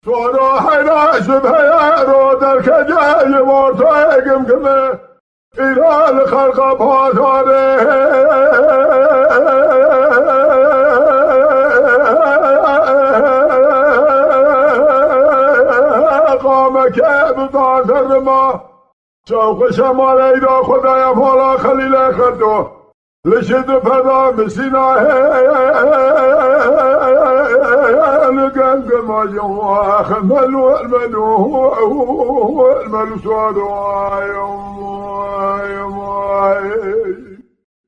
سودا حیرا شبه رو در کجای مرتای گمگمه ایران خلق پاساره قامه که بدان ما شوق شمال ایدا خدای فالا خلیل خدو لشد پدا مسیناه لگنگ ما جواخ ملو الملو الملو سوادو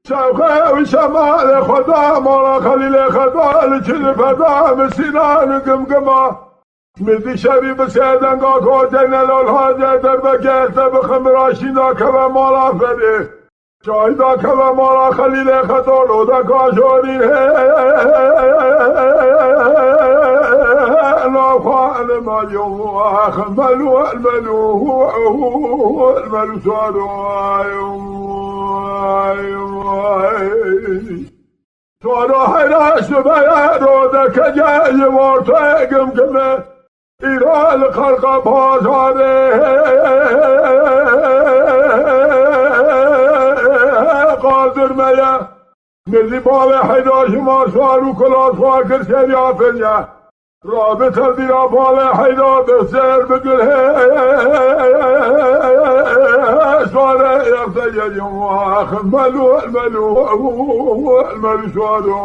شوق شمال خدا مالا خلیل خدا لشد پدا مسیناه لگنگ میدی شریف سیدنگا کوتین الالحاجه در بگیت بخمراشینا که و مالا فده شایدا که و مالا خلیل خطولو دا کاشوری نافعن مالیو اخملو الملو الملو سوادو سوادو حیراش بیارو دا کجای ورطه گمگمه ایران خلق پاساره قادر میا ملی بال حیداش ما سوارو کلاس فاکر سریا فنیا رابط دیا بال حیدا بسر بگل سواره یفته یوم اخملو الملو الملو سوادو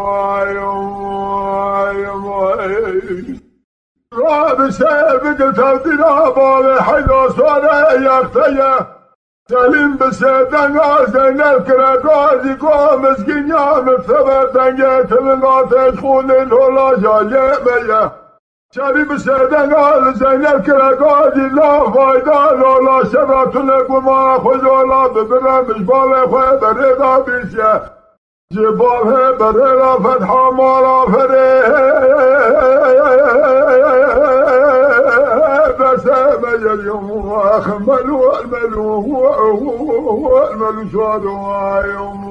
راب سابق تبدينا بال حيدا صار يختيا سليم بسيدن غازن الكراغازي قوم مسكين يا مفتبر دنجت من غاتش خون الهلا جاية ميا سليم بسيدن غازن الكراغازي لا فايدا لا شرات لكم ما خجولا ببرمش بال خواه بريدا بيسيا جبال بريدا فتحا مالا بسامة اليوم أخملوا الملو الملو سوادوا يوم